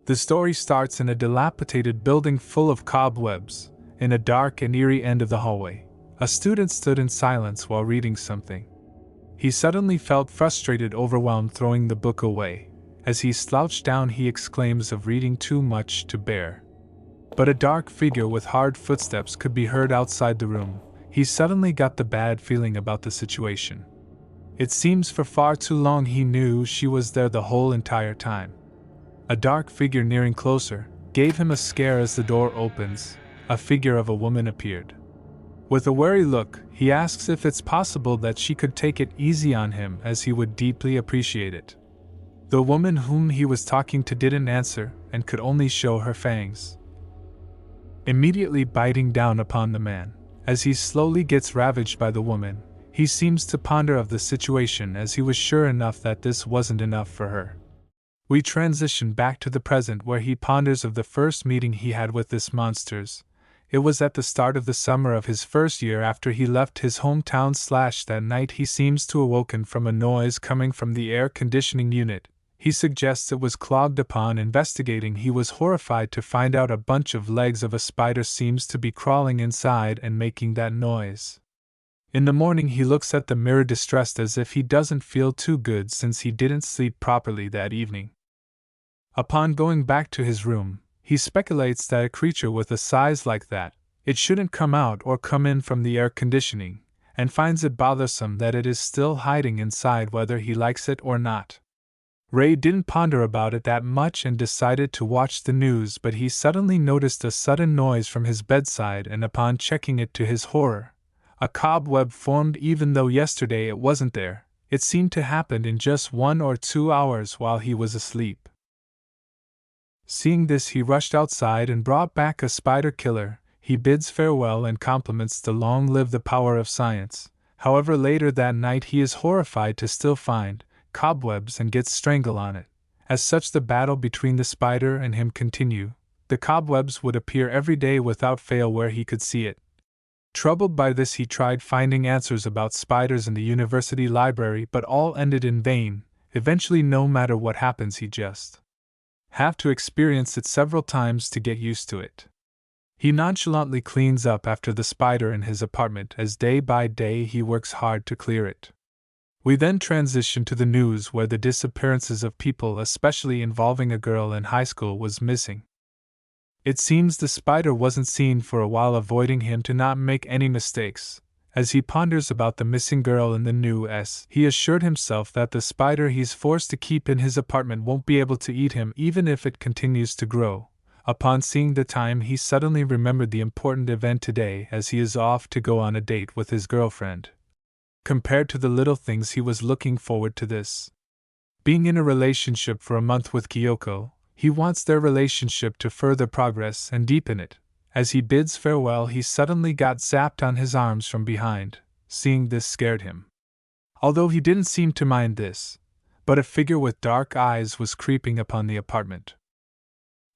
The story starts in a dilapidated building full of cobwebs, in a dark and eerie end of the hallway. A student stood in silence while reading something. He suddenly felt frustrated, overwhelmed, throwing the book away. As he slouched down, he exclaims of reading too much to bear. But a dark figure with hard footsteps could be heard outside the room. He suddenly got the bad feeling about the situation. It seems for far too long he knew she was there the whole entire time. A dark figure nearing closer gave him a scare. As the door opens, a figure of a woman appeared. With a wary look, he asks if it's possible that she could take it easy on him, as he would deeply appreciate it. The woman whom he was talking to didn't answer and could only show her fangs, immediately biting down upon the man. As he slowly gets ravaged by the woman, he seems to ponder of the situation, as he was sure enough that this wasn't enough for her. We transition back to the present, where he ponders of the first meeting he had with this monsters. It was at the start of the summer of his first year after he left his hometown. That night he seems to awoken from a noise coming from the air conditioning unit. He suggests it was clogged. Upon investigating, he was horrified to find out a bunch of legs of a spider seems to be crawling inside and making that noise. In the morning he looks at the mirror distressed, as if he doesn't feel too good since he didn't sleep properly that evening. Upon going back to his room, he speculates that a creature with a size like that, it shouldn't come out or come in from the air conditioning, and finds it bothersome that it is still hiding inside whether he likes it or not. Ray didn't ponder about it that much and decided to watch the news, but he suddenly noticed a sudden noise from his bedside, and upon checking it, to his horror, a cobweb formed. Even though yesterday it wasn't there, it seemed to happen in just 1 or 2 hours while he was asleep. Seeing this, he rushed outside and brought back a spider killer. He bids farewell and compliments the long live the power of science. However, later that night he is horrified to still find cobwebs and gets strangled on it. As such, the battle between the spider and him continue. The cobwebs would appear every day without fail where he could see it. Troubled by this, he tried finding answers about spiders in the university library, but all ended in vain. Eventually, no matter what happens, he just have to experience it several times to get used to it. He nonchalantly cleans up after the spider in his apartment, as day by day he works hard to clear it. We then transition to the news, where the disappearances of people, especially involving a girl in high school, was missing. It seems the spider wasn't seen for a while, avoiding him to not make any mistakes. As he ponders about the missing girl in the new S, he assured himself that the spider he's forced to keep in his apartment won't be able to eat him even if it continues to grow. Upon seeing the time, he suddenly remembered the important event today, as he is off to go on a date with his girlfriend. Compared to the little things, he was looking forward to this. Being in a relationship for a month with Kyoko, he wants their relationship to further progress and deepen it. As he bids farewell, he suddenly got zapped on his arms from behind. Seeing this scared him, although he didn't seem to mind this, but a figure with dark eyes was creeping upon the apartment.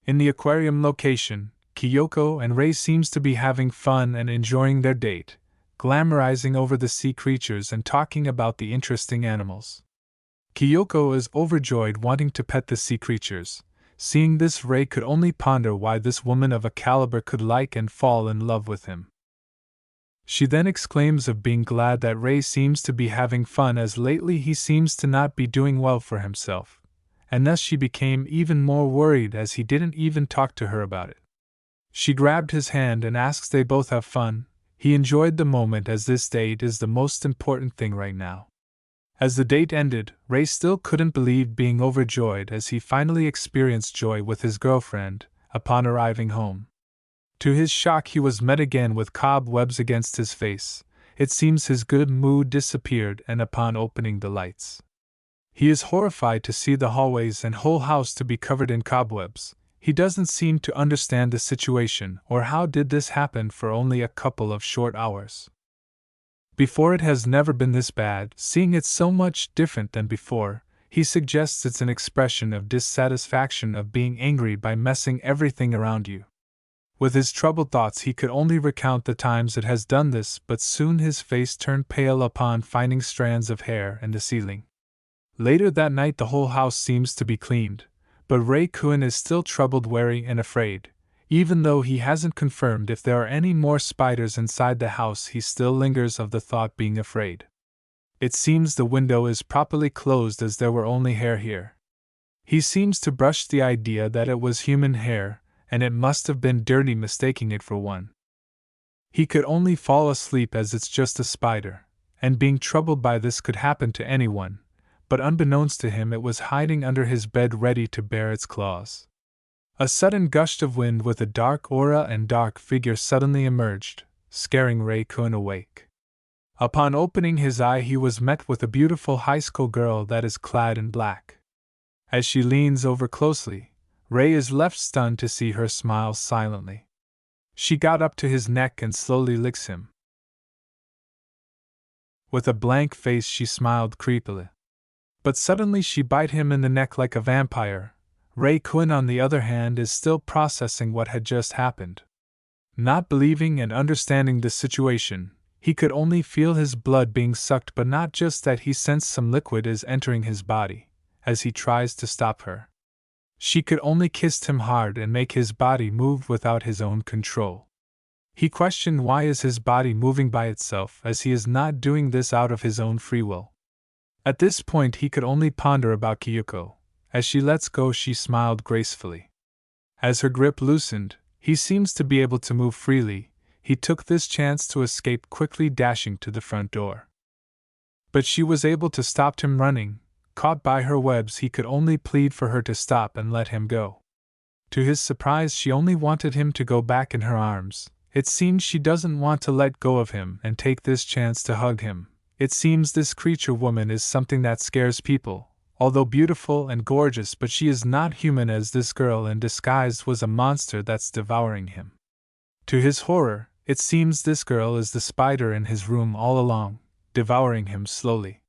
In the aquarium location, Kyoko and Rei seems to be having fun and enjoying their date, glamorizing over the sea creatures and talking about the interesting animals. Kyoko is overjoyed, wanting to pet the sea creatures. Seeing this, Rei could only ponder why this woman of a caliber could like and fall in love with him. She then exclaims of being glad that Rei seems to be having fun, as lately he seems to not be doing well for himself, and thus she became even more worried as he didn't even talk to her about it. She grabbed his hand and asks they both have fun. He enjoyed the moment, as this date is the most important thing right now. As the date ended, Rei still couldn't believe being overjoyed as he finally experienced joy with his girlfriend. Upon arriving home, to his shock, he was met again with cobwebs against his face. It seems his good mood disappeared, and upon opening the lights, he is horrified to see the hallways and whole house to be covered in cobwebs. He doesn't seem to understand the situation, or how did this happen for only a couple of short hours. Before, it has never been this bad. Seeing it so much different than before, he suggests it's an expression of dissatisfaction, of being angry by messing everything around you. With his troubled thoughts, he could only recount the times it has done this, but soon his face turned pale upon finding strands of hair in the ceiling. Later that night, the whole house seems to be cleaned, But Ray-kun is still troubled, wary, and afraid. Even though he hasn't confirmed if there are any more spiders inside the house, he still lingers of the thought being afraid. It seems the window is properly closed as there were only hair here. He seems to brush the idea that it was human hair, and it must have been dirty mistaking it for one. He could only fall asleep as it's just a spider, and being troubled by this could happen to anyone, but unbeknownst to him it was hiding under his bed ready to bare its claws. A sudden gust of wind with a dark aura and dark figure suddenly emerged, scaring Ray-kun awake. Upon opening his eye he was met with a beautiful high school girl that is clad in black. As she leans over closely, Ray is left stunned to see her smile silently. She got up to his neck and slowly licks him. With a blank face she smiled creepily. But suddenly she bite him in the neck like a vampire. Ray-kun, on the other hand, is still processing what had just happened. Not believing and understanding the situation, he could only feel his blood being sucked, but not just that, he sensed some liquid is entering his body, as he tries to stop her. She could only kiss him hard and make his body move without his own control. He questioned why is his body moving by itself, as he is not doing this out of his own free will. At this point he could only ponder about Kyuko. As she lets go she smiled gracefully. As her grip loosened, he seems to be able to move freely. He took this chance to escape, quickly dashing to the front door. But she was able to stop him running. Caught by her webs, he could only plead for her to stop and let him go. To his surprise, she only wanted him to go back in her arms. It seems she doesn't want to let go of him and take this chance to hug him. It seems this creature woman is something that scares people. Although beautiful and gorgeous, but she is not human, as this girl in disguise was a monster that's devouring him. To his horror, it seems this girl is the spider in his room all along, devouring him slowly.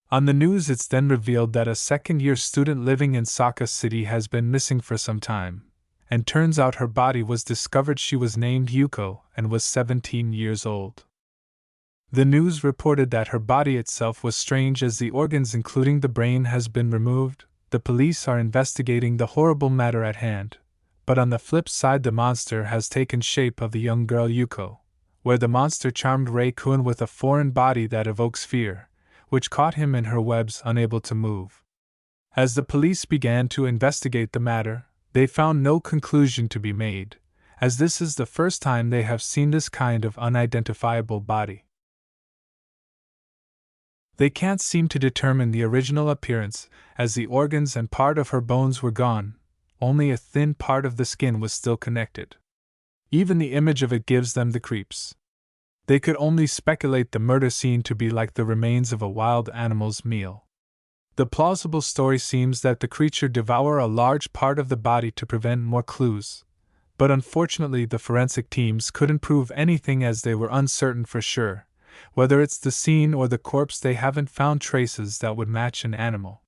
On the news it's then revealed that a second-year student living in Saka City has been missing for some time, and turns out her body was discovered. She was named Yuko and was 17 years old. The news reported that her body itself was strange, as the organs including the brain has been removed. The police are investigating the horrible matter at hand, but on the flip side the monster has taken shape of the young girl Yuko, where the monster charmed Ray-kun with a foreign body that evokes fear, which caught him in her webs, unable to move. As the police began to investigate the matter, they found no conclusion to be made, as this is the first time they have seen this kind of unidentifiable body. They can't seem to determine the original appearance, as the organs and part of her bones were gone, only a thin part of the skin was still connected. Even the image of it gives them the creeps. They could only speculate the murder scene to be like the remains of a wild animal's meal. The plausible story seems that the creature devour a large part of the body to prevent more clues, but unfortunately the forensic teams couldn't prove anything, as they were uncertain for sure. Whether it's the scene or the corpse, they haven't found traces that would match an animal.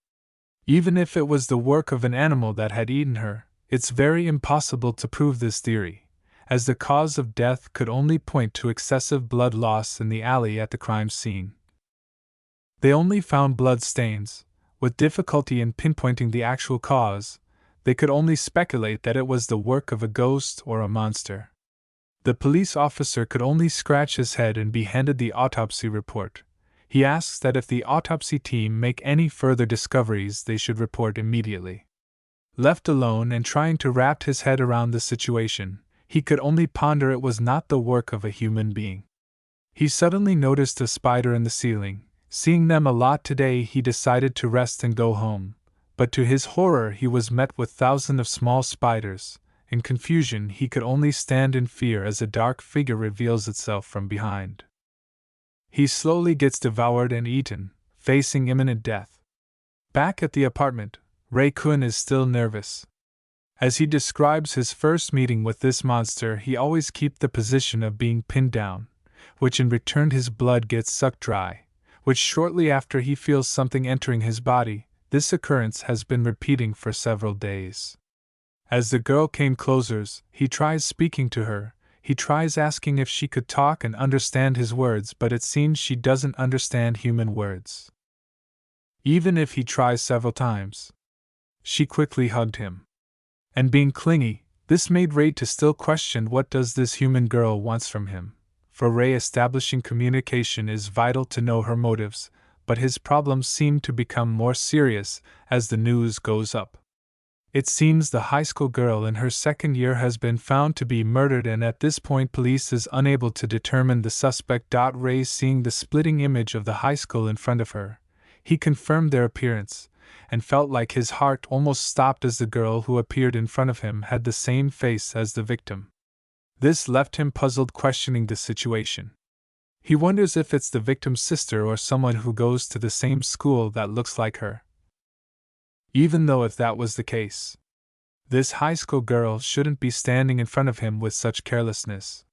Even if it was the work of an animal that had eaten her, it's very impossible to prove this theory, as the cause of death could only point to excessive blood loss in the alley at the crime scene. They only found blood stains. With difficulty in pinpointing the actual cause, they could only speculate that it was the work of a ghost or a monster. The police officer could only scratch his head and be handed the autopsy report. He asks that if the autopsy team make any further discoveries, they should report immediately. Left alone and trying to wrap his head around the situation, he could only ponder it was not the work of a human being. He suddenly noticed a spider in the ceiling. Seeing them a lot today, he decided to rest and go home, but to his horror he was met with thousands of small spiders. In confusion, he could only stand in fear as a dark figure reveals itself from behind. He slowly gets devoured and eaten, facing imminent death. Back at the apartment, Ray-kun is still nervous. As he describes his first meeting with this monster, he always keeps the position of being pinned down, which in return his blood gets sucked dry, which shortly after he feels something entering his body. This occurrence has been repeating for several days. As the girl came closer, he tries speaking to her. He tries asking if she could talk and understand his words, but it seems she doesn't understand human words. Even if he tries several times, she quickly hugged him. And being clingy, this made Ray to still question what does this human girl wants from him. For Ray, establishing communication is vital to know her motives, but his problems seem to become more serious as the news goes up. It seems the high school girl in her second year has been found to be murdered, and at this point police is unable to determine the suspect. Ray, seeing the splitting image of the high school in front of her, he confirmed their appearance, and felt like his heart almost stopped as the girl who appeared in front of him had the same face as the victim. This left him puzzled, questioning the situation. He wonders if it's the victim's sister or someone who goes to the same school that looks like her. Even though if that was the case, this high school girl shouldn't be standing in front of him with such carelessness.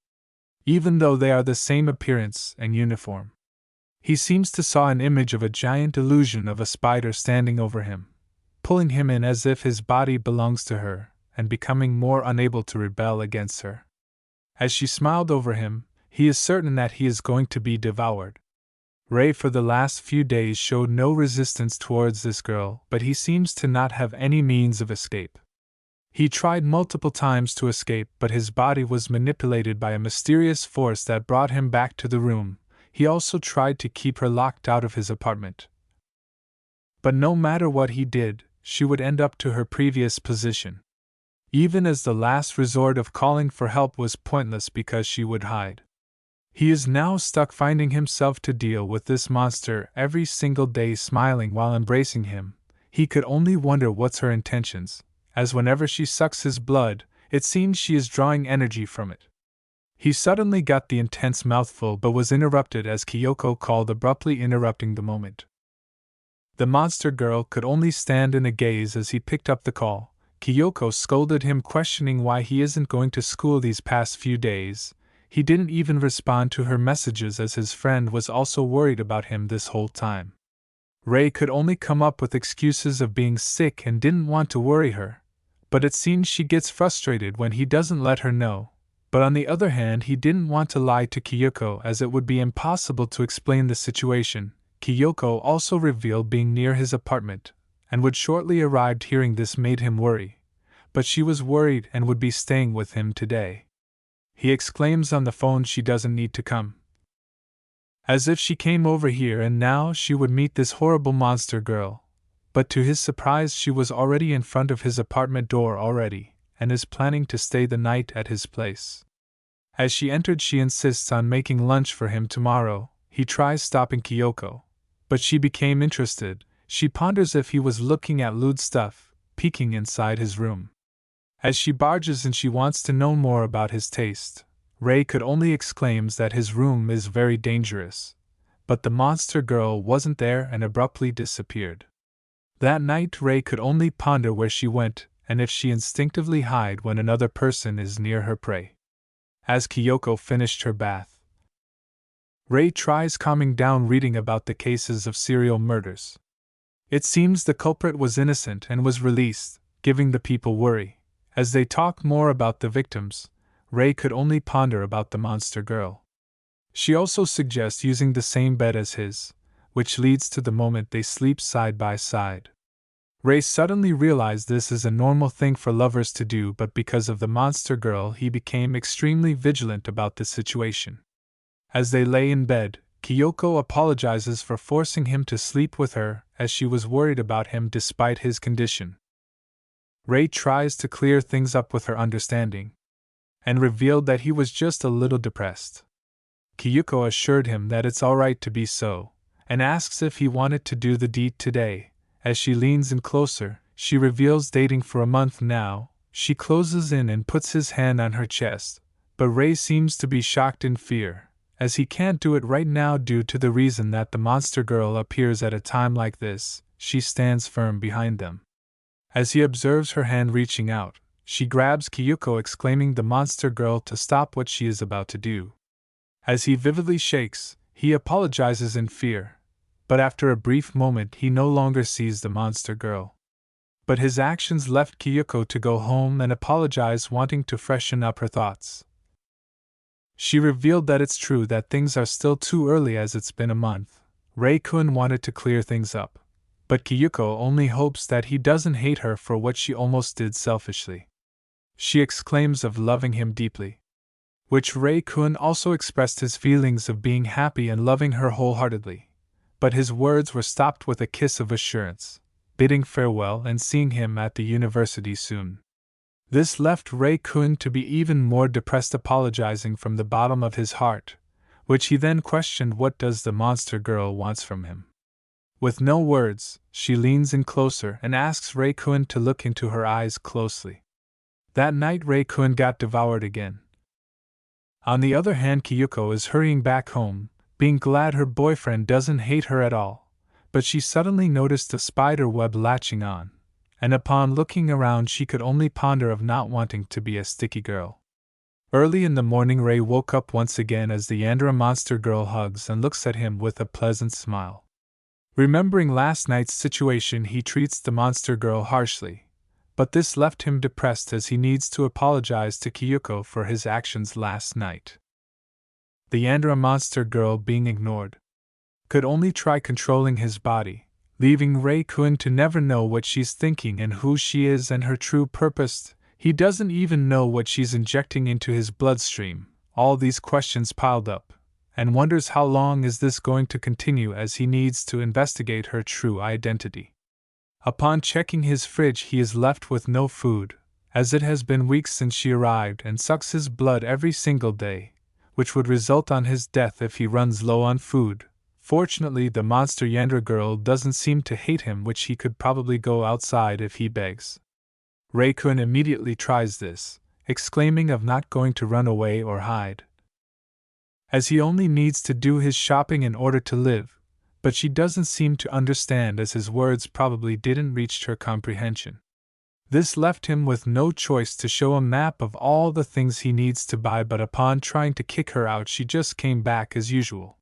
Even though they are the same appearance and uniform. He seems to saw an image of a giant illusion of a spider standing over him, pulling him in as if his body belongs to her, and becoming more unable to rebel against her. As she smiled over him, he is certain that he is going to be devoured. Ray for the last few days showed no resistance towards this girl, but he seems to not have any means of escape. He tried multiple times to escape, but his body was manipulated by a mysterious force that brought him back to the room. He also tried to keep her locked out of his apartment. But no matter what he did, she would end up to her previous position. Even as the last resort of calling for help was pointless because she would hide. He is now stuck, finding himself to deal with this monster every single day, smiling while embracing him. He could only wonder what's her intentions, as whenever she sucks his blood, it seems she is drawing energy from it. He suddenly got the intense mouthful but was interrupted as Kyoko called, abruptly interrupting the moment. The monster girl could only stand in a gaze as he picked up the call. Kyoko scolded him, questioning why he isn't going to school these past few days. He didn't even respond to her messages as his friend was also worried about him this whole time. Ray could only come up with excuses of being sick and didn't want to worry her, but it seems she gets frustrated when he doesn't let her know. But on the other hand, he didn't want to lie to Kyoko as it would be impossible to explain the situation. Kyoko also revealed being near his apartment, and would shortly arrive. Hearing this made him worry, but she was worried and would be staying with him today. He exclaims on the phone she doesn't need to come. As if she came over here and now she would meet this horrible monster girl. But to his surprise she was already in front of his apartment door already, and is planning to stay the night at his place. As she entered, she insists on making lunch for him tomorrow. He tries stopping Kyoko, but she became interested. She ponders if he was looking at lewd stuff, peeking inside his room. As she barges in, she wants to know more about his taste. Ray could only exclaims that his room is very dangerous. But the monster girl wasn't there and abruptly disappeared. That night Ray could only ponder where she went, and if she instinctively hide when another person is near her prey. As Kyoko finished her bath, Ray tries calming down, reading about the cases of serial murders. It seems the culprit was innocent and was released, giving the people worry. As they talk more about the victims, Ray could only ponder about the monster girl. She also suggests using the same bed as his, which leads to the moment they sleep side by side. Ray suddenly realized this is a normal thing for lovers to do, but because of the monster girl he became extremely vigilant about this situation. As they lay in bed, Kyoko apologizes for forcing him to sleep with her, as she was worried about him despite his condition. Ray tries to clear things up with her understanding, and revealed that he was just a little depressed. Kyoko assured him that it's alright to be so, and asks if he wanted to do the deed today. As she leans in closer, she reveals dating for a month now. She closes in and puts his hand on her chest, but Ray seems to be shocked in fear, as he can't do it right now due to the reason that the monster girl appears at a time like this. She stands firm behind them. As he observes her hand reaching out, she grabs Kyoko, exclaiming the monster girl to stop what she is about to do. As he vividly shakes, he apologizes in fear, but after a brief moment he no longer sees the monster girl. But his actions left Kyoko to go home and apologize, wanting to freshen up her thoughts. She revealed that it's true that things are still too early as it's been a month. Ray-kun wanted to clear things up, but Kyuko only hopes that he doesn't hate her for what she almost did selfishly. She exclaims of loving him deeply, which Rei-kun also expressed his feelings of being happy and loving her wholeheartedly, but his words were stopped with a kiss of assurance, bidding farewell and seeing him at the university soon. This left Rei-kun to be even more depressed, apologizing from the bottom of his heart, which he then questioned what does the monster girl wants from him. With no words, she leans in closer and asks Rei-kun to look into her eyes closely. That night Rei-kun got devoured again. On the other hand, Kyuko is hurrying back home, being glad her boyfriend doesn't hate her at all, but she suddenly noticed a spider web latching on, and upon looking around she could only ponder of not wanting to be a sticky girl. Early in the morning Rei woke up once again as the Yandere monster girl hugs and looks at him with a pleasant smile. Remembering last night's situation, he treats the monster girl harshly, but this left him depressed as he needs to apologize to Kyuko for his actions last night. The Yandere monster girl, being ignored, could only try controlling his body, leaving Rei-kun to never know what she's thinking and who she is and her true purpose. He doesn't even know what she's injecting into his bloodstream. All these questions piled up, and wonders how long is this going to continue as he needs to investigate her true identity. Upon checking his fridge, he is left with no food, as it has been weeks since she arrived, and sucks his blood every single day, which would result on his death if he runs low on food. Fortunately, the monster Yandere girl doesn't seem to hate him, which he could probably go outside if he begs. Rei-kun immediately tries this, exclaiming of not going to run away or hide, as he only needs to do his shopping in order to live, but she doesn't seem to understand, as his words probably didn't reach her comprehension. This left him with no choice to show a map of all the things he needs to buy, but upon trying to kick her out she just came back as usual.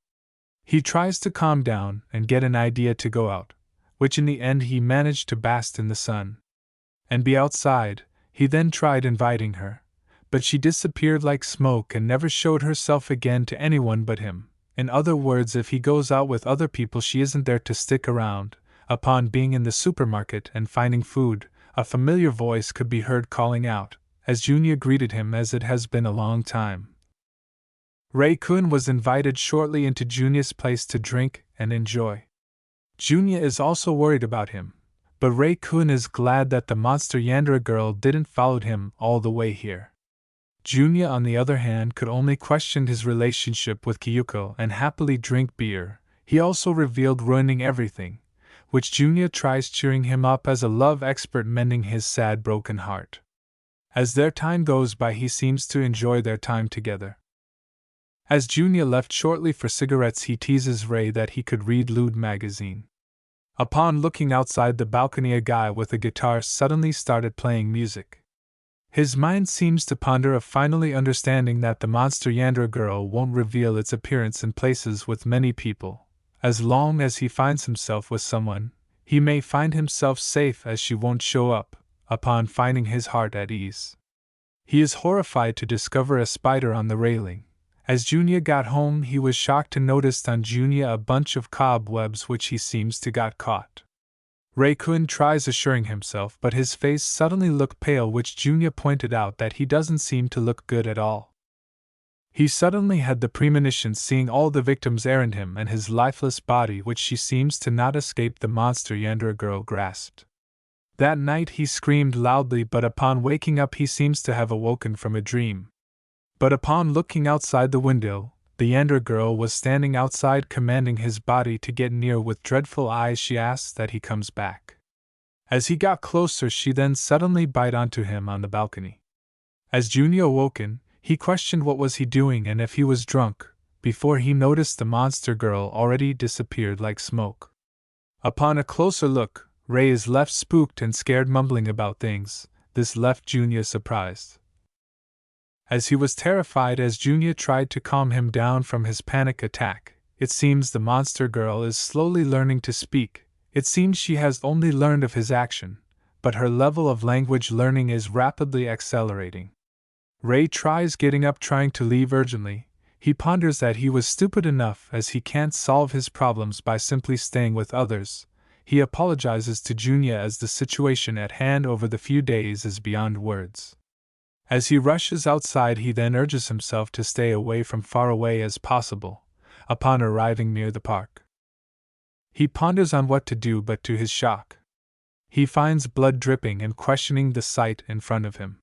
He tries to calm down and get an idea to go out, which in the end he managed to bask in the sun and be outside. He then tried inviting her, but she disappeared like smoke and never showed herself again to anyone but him. In other words, if he goes out with other people, she isn't there to stick around. Upon being in the supermarket and finding food, a familiar voice could be heard calling out, as Junya greeted him as it has been a long time. Rei-kun was invited shortly into Junya's place to drink and enjoy. Junya is also worried about him, but Rei-kun is glad that the monster Yandere girl didn't follow him all the way here. Junya, on the other hand, could only question his relationship with Kyuko and happily drink beer. He also revealed ruining everything, which Junya tries cheering him up as a love expert, mending his sad broken heart. As their time goes by, he seems to enjoy their time together. As Junya left shortly for cigarettes, he teases Rei that he could read Lewd magazine. Upon looking outside the balcony, a guy with a guitar suddenly started playing music. His mind seems to ponder of finally understanding that the monster Yandere girl won't reveal its appearance in places with many people. As long as he finds himself with someone, he may find himself safe, as she won't show up. Upon finding his heart at ease, he is horrified to discover a spider on the railing. As Junya got home, he was shocked to notice on Junya a bunch of cobwebs which he seems to got caught. Rei-kun tries assuring himself, but his face suddenly looked pale, which Junya pointed out that he doesn't seem to look good at all. He suddenly had the premonition, seeing all the victims around him and his lifeless body, which she seems to not escape the monster Yandere girl grasped. That night he screamed loudly, but upon waking up he seems to have awoken from a dream. But upon looking outside the window, the Yandere girl was standing outside, commanding his body to get near. With dreadful eyes she asks that he comes back. As he got closer, she then suddenly bit onto him on the balcony. As Junya awoken, he questioned what was he doing and if he was drunk, before he noticed the monster girl already disappeared like smoke. Upon a closer look, Rei is left spooked and scared, mumbling about things. This left Junya surprised, as he was terrified. As Junya tried to calm him down from his panic attack, it seems the monster girl is slowly learning to speak. It seems she has only learned of his action, but her level of language learning is rapidly accelerating. Rei tries getting up, trying to leave urgently. He ponders that he was stupid enough, as he can't solve his problems by simply staying with others. he apologizes to Junya as the situation at hand over the few days is beyond words. As he rushes outside, he then urges himself to stay away from far away as possible, upon arriving near the park. He ponders on what to do, but to his shock, he finds blood dripping and questioning the sight in front of him.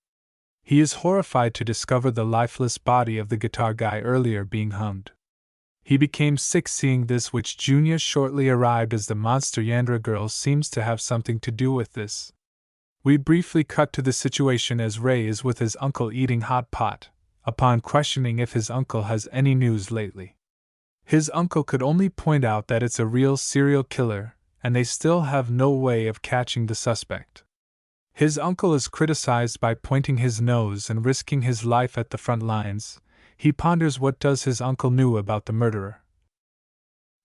He is horrified to discover the lifeless body of the guitar guy earlier being hung. He became sick seeing this, which Junya shortly arrived as the monster Yandere girl seems to have something to do with this. We briefly cut to the situation as Ray is with his uncle eating hot pot, upon questioning if his uncle has any news lately. His uncle could only point out that it's a real serial killer, and they still have no way of catching the suspect. His uncle is criticized by pointing his nose and risking his life at the front lines. He ponders what does his uncle knew about the murderer.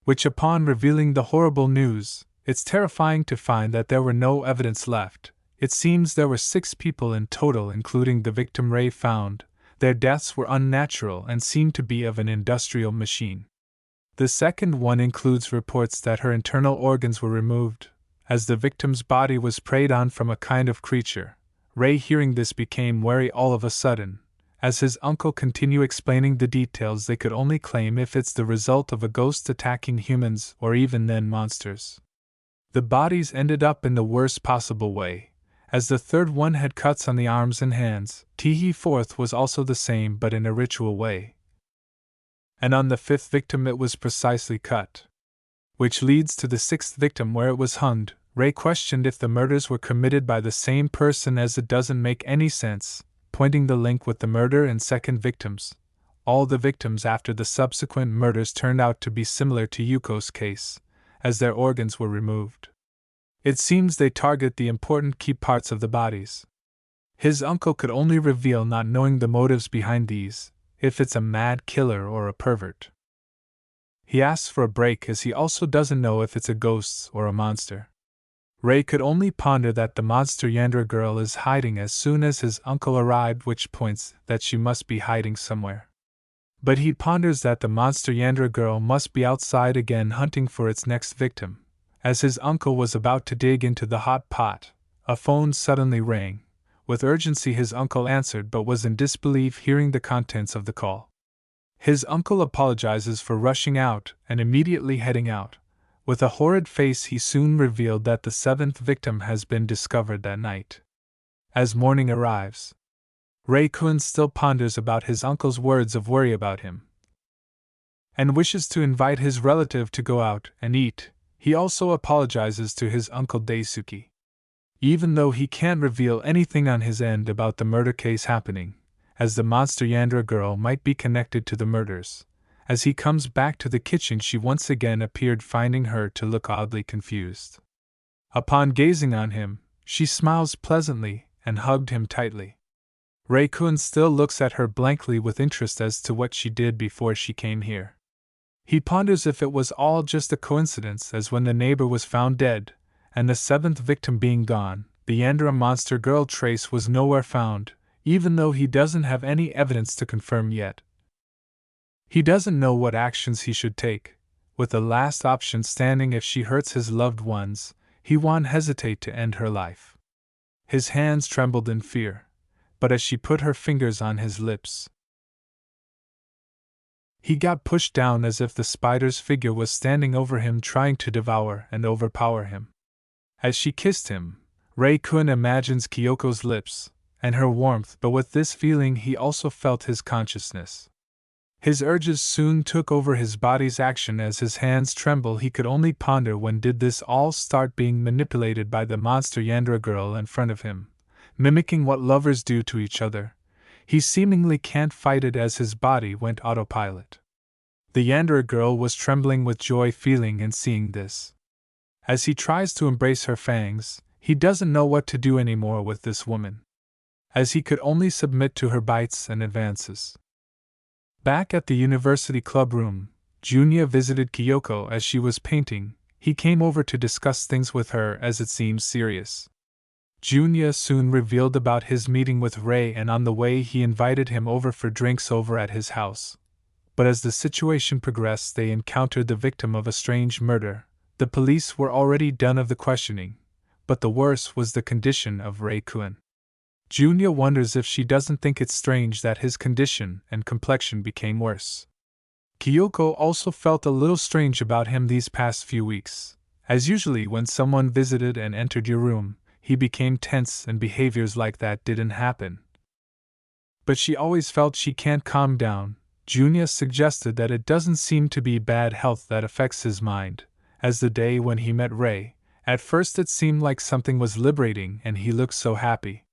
Which, upon revealing the horrible news, it's terrifying to find that there were no evidence left. It seems there were 6 people in total, including the victim Ray found. Their deaths were unnatural and seemed to be of an industrial machine. The second one includes reports that her internal organs were removed, as the victim's body was preyed on from a kind of creature. Ray, hearing this, became wary all of a sudden. As his uncle continued explaining the details, they could only claim if it's the result of a ghost attacking humans or even then monsters. The bodies ended up in the worst possible way, as the third one had cuts on the arms and hands. The fourth was also the same, but in a ritual way. And on the 5th victim it was precisely cut. Which leads to the 6th victim where it was hung. Ray questioned if the murders were committed by the same person, as it doesn't make any sense, pointing the link with the murder and 2nd victims. All the victims after the subsequent murders turned out to be similar to Yuko's case, as their organs were removed. It seems they target the important key parts of the bodies. His uncle could only reveal not knowing the motives behind these, if it's a mad killer or a pervert. He asks for a break as he also doesn't know if it's a ghost or a monster. Ray could only ponder that the monster Yandere girl is hiding as soon as his uncle arrived, which points that she must be hiding somewhere. But he ponders that the monster Yandere girl must be outside again hunting for its next victim. As his uncle was about to dig into the hot pot, a phone suddenly rang. With urgency his uncle answered, but was in disbelief hearing the contents of the call. His uncle apologizes for rushing out and immediately heading out. With a horrid face he soon revealed that the 7th victim has been discovered that night. As morning arrives, Ray-kun still ponders about his uncle's words of worry about him, and wishes to invite his relative to go out and eat. He also apologizes to his uncle Daisuke. Even though he can't reveal anything on his end about the murder case happening, as the monster Yandere girl might be connected to the murders. As he comes back to the kitchen, she once again appeared, finding her to look oddly confused. Upon gazing on him, she smiles pleasantly and hugged him tightly. Ray-kun still looks at her blankly with interest as to what she did before she came here. He ponders if it was all just a coincidence, as when the neighbor was found dead, and the 7th victim being gone, the Yandere monster girl trace was nowhere found, even though he doesn't have any evidence to confirm yet. He doesn't know what actions he should take, with the last option standing if she hurts his loved ones. He won't hesitate to end her life. His hands trembled in fear, but as she put her fingers on his lips, he got pushed down as if the spider's figure was standing over him, trying to devour and overpower him. As she kissed him, Ray-kun imagines Kyoko's lips and her warmth, but with this feeling he also felt his consciousness. His urges soon took over his body's action. As his hands tremble, he could only ponder when did this all start being manipulated by the monster Yandere girl in front of him, mimicking what lovers do to each other. He seemingly can't fight it as his body went autopilot. The Yandere girl was trembling with joy feeling and seeing this. As he tries to embrace her fangs, he doesn't know what to do anymore with this woman, as he could only submit to her bites and advances. Back at the university club room, Junya visited Kyoko as she was painting. He came over to discuss things with her as it seemed serious. Junya soon revealed about his meeting with Ray, and on the way he invited him over for drinks over at his house. But as the situation progressed, they encountered the victim of a strange murder. The police were already done of the questioning, but the worst was the condition of Rei-kun. Junya wonders if she doesn't think it's strange that his condition and complexion became worse. Kyoko also felt a little strange about him these past few weeks, as usually when someone visited and entered your room, he became tense and behaviors like that didn't happen. But she always felt she can't calm down. Junya suggested that it doesn't seem to be bad health that affects his mind, as the day when he met Rei, at first it seemed like something was liberating and he looked so happy.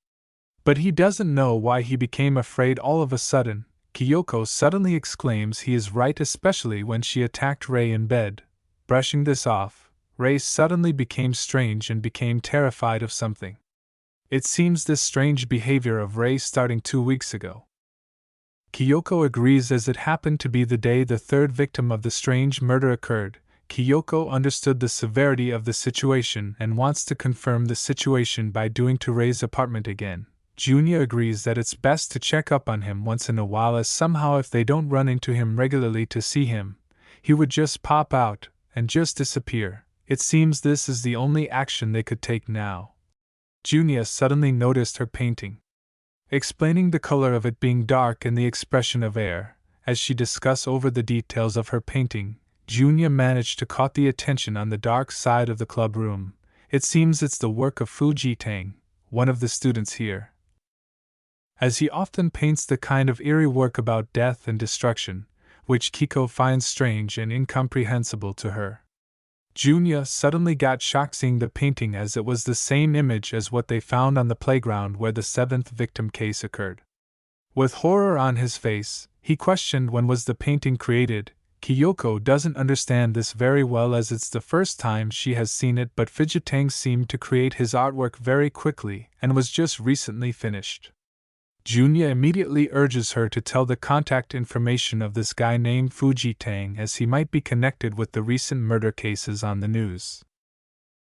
But he doesn't know why he became afraid all of a sudden. Kyoko suddenly exclaims he is right, especially when she attacked Rei in bed. Brushing this off, Rei suddenly became strange and became terrified of something. It seems this strange behavior of Rei starting 2 weeks ago. Kyoko agrees as it happened to be the day the third victim of the strange murder occurred. Kyoko understood the severity of the situation and wants to confirm the situation by doing to Rei's apartment again. Junya agrees that it's best to check up on him once in a while, as somehow if they don't run into him regularly to see him, he would just pop out and just disappear. It seems this is the only action they could take now. Junya suddenly noticed her painting, explaining the color of it being dark and the expression of air. As she discussed over the details of her painting, Junya managed to caught the attention on the dark side of the club room. It seems it's the work of Fujitang, one of the students here, as he often paints the kind of eerie work about death and destruction, which Kiko finds strange and incomprehensible to her. Junya suddenly got shocked seeing the painting, as it was the same image as what they found on the playground where the 7th victim case occurred. With horror on his face, he questioned when was the painting created. Kyoko doesn't understand this very well as it's the first time she has seen it, but Fujitang seemed to create his artwork very quickly and was just recently finished. Junya immediately urges her to tell the contact information of this guy named Fujitang, as he might be connected with the recent murder cases on the news.